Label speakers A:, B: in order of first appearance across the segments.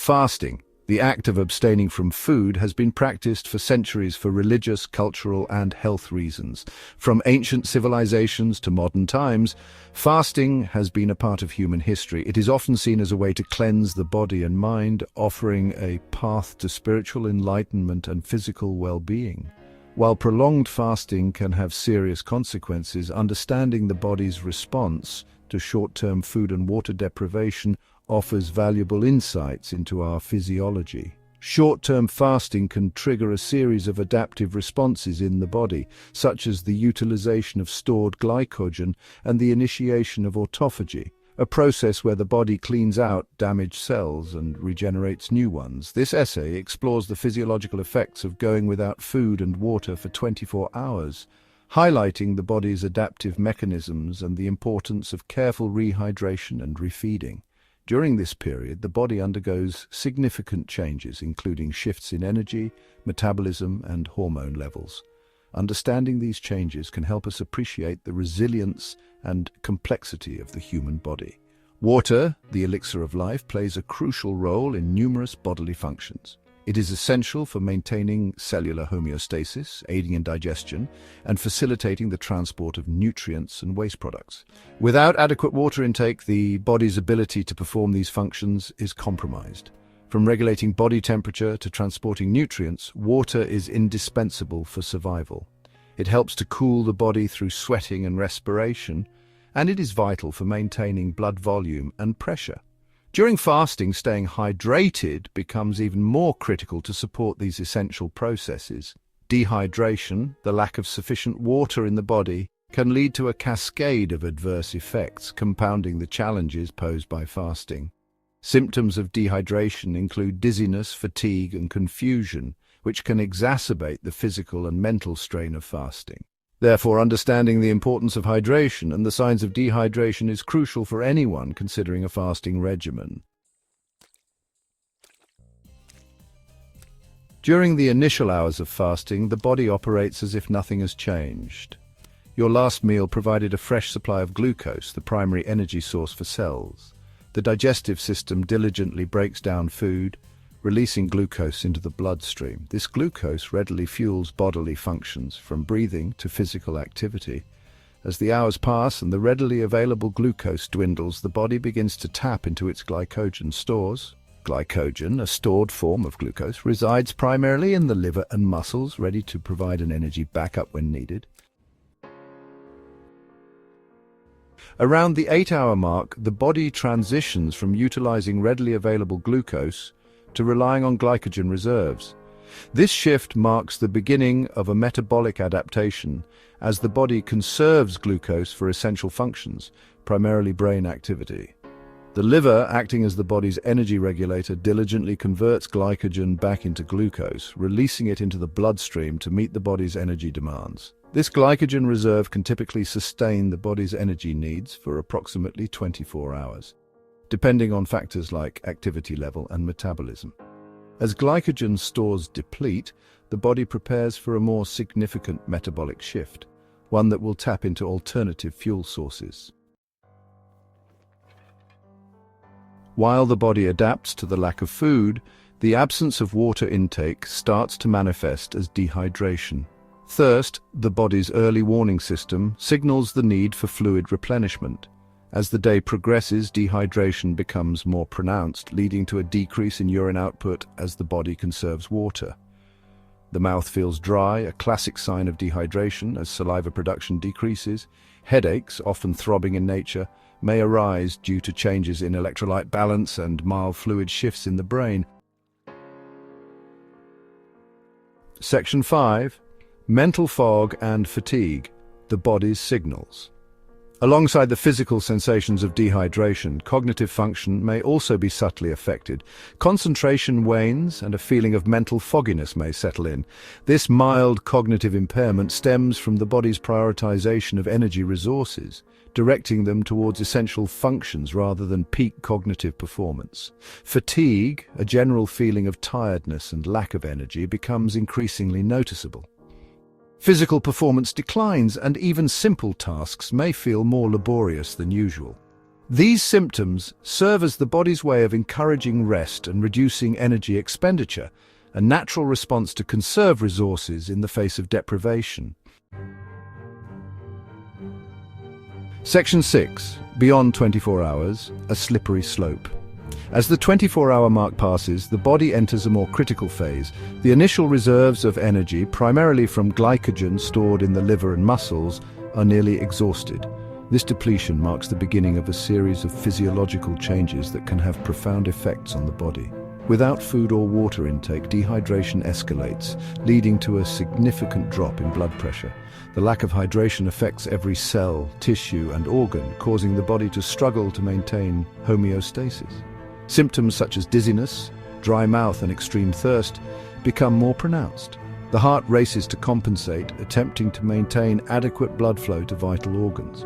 A: Fasting, the act of abstaining from food, has been practiced for centuries for religious, cultural, and health reasons. From ancient civilizations to modern times, fasting has been a part of human history. It is often seen as a way to cleanse the body and mind, offering a path to spiritual enlightenment and physical well-being. While prolonged fasting can have serious consequences, understanding the body's response to short-term food and water deprivation offers valuable insights into our physiology. Short-term fasting can trigger a series of adaptive responses in the body, such as the utilization of stored glycogen and the initiation of autophagy, a process where the body cleans out damaged cells and regenerates new ones. This essay explores the physiological effects of going without food and water for 24 hours, highlighting the body's adaptive mechanisms and the importance of careful rehydration and refeeding. During this period, the body undergoes significant changes, including shifts in energy, metabolism, and hormone levels. Understanding these changes can help us appreciate the resilience and complexity of the human body. Water, the elixir of life, plays a crucial role in numerous bodily functions. It is essential for maintaining cellular homeostasis, aiding in digestion, and facilitating the transport of nutrients and waste products. Without adequate water intake, the body's ability to perform these functions is compromised. From regulating body temperature to transporting nutrients, water is indispensable for survival. It helps to cool the body through sweating and respiration, and it is vital for maintaining blood volume and pressure. During fasting, staying hydrated becomes even more critical to support these essential processes. Dehydration, the lack of sufficient water in the body, can lead to a cascade of adverse effects, compounding the challenges posed by fasting. Symptoms of dehydration include dizziness, fatigue, and confusion, which can exacerbate the physical and mental strain of fasting. Therefore, understanding the importance of hydration and the signs of dehydration is crucial for anyone considering a fasting regimen. During the initial hours of fasting, the body operates as if nothing has changed. Your last meal provided a fresh supply of glucose, the primary energy source for cells. The digestive system diligently breaks down food, releasing glucose into the bloodstream. This glucose readily fuels bodily functions, from breathing to physical activity. As the hours pass and the readily available glucose dwindles, the body begins to tap into its glycogen stores. Glycogen, a stored form of glucose, resides primarily in the liver and muscles, ready to provide an energy backup when needed. Around the 8-hour mark, the body transitions from utilizing readily available glucose to relying on glycogen reserves. This shift marks the beginning of a metabolic adaptation as the body conserves glucose for essential functions, primarily brain activity. The liver, acting as the body's energy regulator, diligently converts glycogen back into glucose, releasing it into the bloodstream to meet the body's energy demands. This glycogen reserve can typically sustain the body's energy needs for approximately 24 hours. Depending on factors like activity level and metabolism. As glycogen stores deplete, the body prepares for a more significant metabolic shift, one that will tap into alternative fuel sources. While the body adapts to the lack of food, the absence of water intake starts to manifest as dehydration. Thirst, the body's early warning system, signals the need for fluid replenishment. As the day progresses, dehydration becomes more pronounced, leading to a decrease in urine output as the body conserves water. The mouth feels dry, a classic sign of dehydration as saliva production decreases. Headaches, often throbbing in nature, may arise due to changes in electrolyte balance and mild fluid shifts in the brain. Section 5. Mental fog and fatigue, the body's signals. Alongside the physical sensations of dehydration, cognitive function may also be subtly affected. Concentration wanes and a feeling of mental fogginess may settle in. This mild cognitive impairment stems from the body's prioritization of energy resources, directing them towards essential functions rather than peak cognitive performance. Fatigue, a general feeling of tiredness and lack of energy, becomes increasingly noticeable. Physical performance declines, and even simple tasks may feel more laborious than usual. These symptoms serve as the body's way of encouraging rest and reducing energy expenditure, a natural response to conserve resources in the face of deprivation. Section 6. Beyond 24 hours, a slippery slope. As the 24-hour mark passes, the body enters a more critical phase. The initial reserves of energy, primarily from glycogen stored in the liver and muscles, are nearly exhausted. This depletion marks the beginning of a series of physiological changes that can have profound effects on the body. Without food or water intake, dehydration escalates, leading to a significant drop in blood pressure. The lack of hydration affects every cell, tissue, and organ, causing the body to struggle to maintain homeostasis. Symptoms such as dizziness, dry mouth, and extreme thirst become more pronounced. The heart races to compensate, attempting to maintain adequate blood flow to vital organs.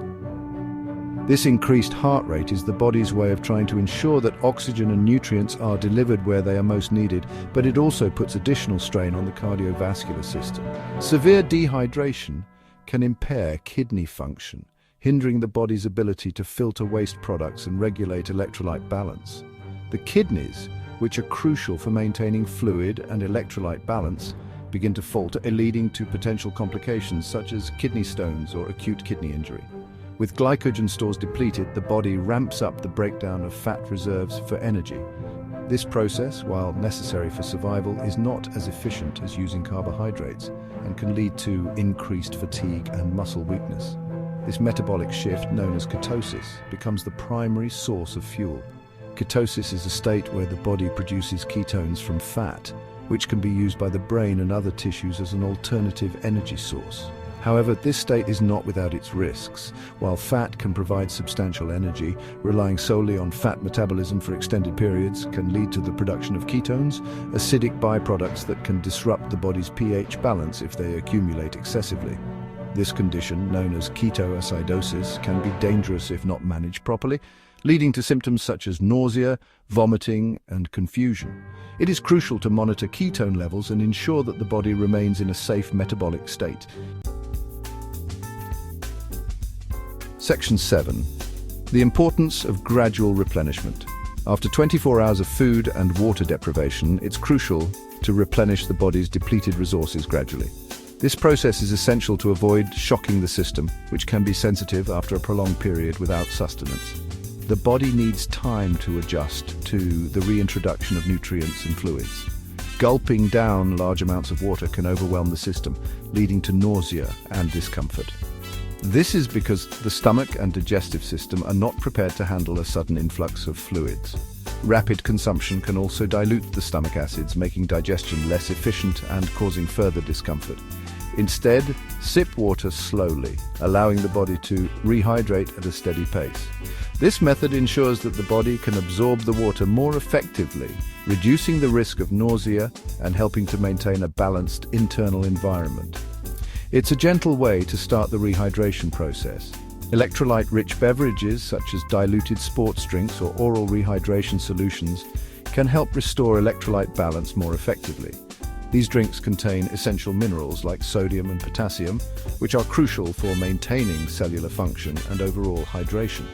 A: This increased heart rate is the body's way of trying to ensure that oxygen and nutrients are delivered where they are most needed, but it also puts additional strain on the cardiovascular system. Severe dehydration can impair kidney function, hindering the body's ability to filter waste products and regulate electrolyte balance. The kidneys, which are crucial for maintaining fluid and electrolyte balance, begin to falter, leading to potential complications such as kidney stones or acute kidney injury. With glycogen stores depleted, the body ramps up the breakdown of fat reserves for energy. This process, while necessary for survival, is not as efficient as using carbohydrates and can lead to increased fatigue and muscle weakness. This metabolic shift, known as ketosis, becomes the primary source of fuel. Ketosis is a state where the body produces ketones from fat, which can be used by the brain and other tissues as an alternative energy source. However, this state is not without its risks. While fat can provide substantial energy, relying solely on fat metabolism for extended periods can lead to the production of ketones, acidic byproducts that can disrupt the body's pH balance if they accumulate excessively. This condition, known as ketoacidosis, can be dangerous if not managed properly, leading to symptoms such as nausea, vomiting, and confusion. It is crucial to monitor ketone levels and ensure that the body remains in a safe metabolic state. Section 7. The importance of gradual replenishment. After 24 hours of food and water deprivation, it's crucial to replenish the body's depleted resources gradually. This process is essential to avoid shocking the system, which can be sensitive after a prolonged period without sustenance. The body needs time to adjust to the reintroduction of nutrients and fluids. Gulping down large amounts of water can overwhelm the system, leading to nausea and discomfort. This is because the stomach and digestive system are not prepared to handle a sudden influx of fluids. Rapid consumption can also dilute the stomach acids, making digestion less efficient and causing further discomfort. Instead, sip water slowly, allowing the body to rehydrate at a steady pace. This method ensures that the body can absorb the water more effectively, reducing the risk of nausea and helping to maintain a balanced internal environment. It's a gentle way to start the rehydration process. Electrolyte-rich beverages such as diluted sports drinks or oral rehydration solutions can help restore electrolyte balance more effectively. These drinks contain essential minerals like sodium and potassium, which are crucial for maintaining cellular function and overall hydration.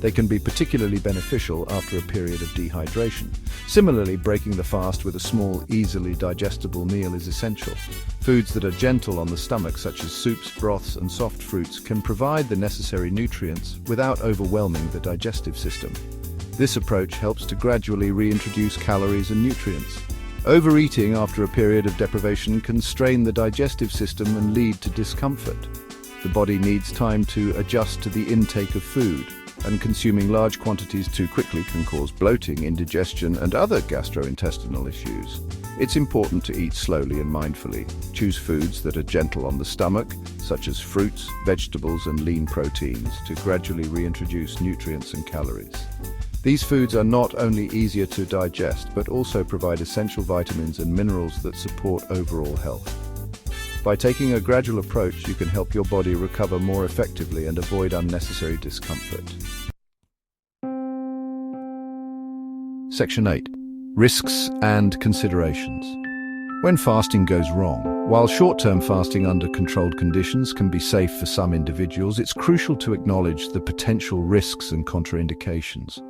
A: They can be particularly beneficial after a period of dehydration. Similarly, breaking the fast with a small, easily digestible meal is essential. Foods that are gentle on the stomach, such as soups, broths, and soft fruits, can provide the necessary nutrients without overwhelming the digestive system. This approach helps to gradually reintroduce calories and nutrients. Overeating after a period of deprivation can strain the digestive system and lead to discomfort. The body needs time to adjust to the intake of food, and consuming large quantities too quickly can cause bloating, indigestion, and other gastrointestinal issues. It's important to eat slowly and mindfully. Choose foods that are gentle on the stomach, such as fruits, vegetables, and lean proteins, to gradually reintroduce nutrients and calories. These foods are not only easier to digest, but also provide essential vitamins and minerals that support overall health. By taking a gradual approach, you can help your body recover more effectively and avoid unnecessary discomfort. Section 8. Risks and considerations. When fasting goes wrong, While short-term fasting under controlled conditions can be safe for some individuals, it's crucial to acknowledge the potential risks and contraindications.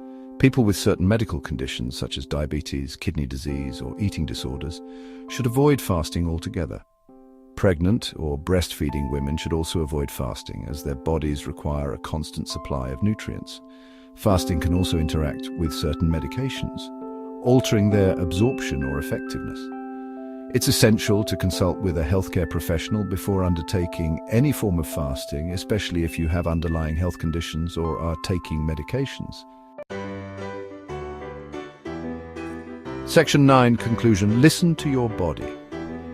A: People with certain medical conditions, such as diabetes, kidney disease, or eating disorders, should avoid fasting altogether. Pregnant or breastfeeding women should also avoid fasting, as their bodies require a constant supply of nutrients. Fasting can also interact with certain medications, altering their absorption or effectiveness. It's essential to consult with a healthcare professional before undertaking any form of fasting, especially if you have underlying health conditions or are taking medications. Section 9, Conclusion. Listen to your body.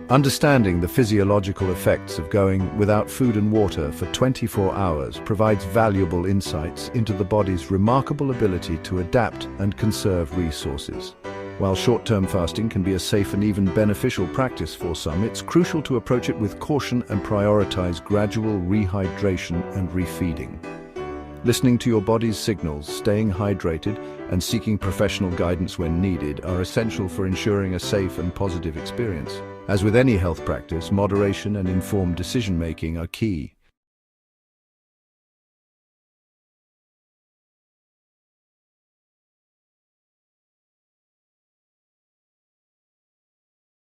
A: Understanding the physiological effects of going without food and water for 24 hours provides valuable insights into the body's remarkable ability to adapt and conserve resources. While short-term fasting can be a safe and even beneficial practice for some, it's crucial to approach it with caution and prioritize gradual rehydration and refeeding. Listening to your body's signals, staying hydrated, and seeking professional guidance when needed are essential for ensuring a safe and positive experience. As with any health practice, moderation and informed decision-making are key.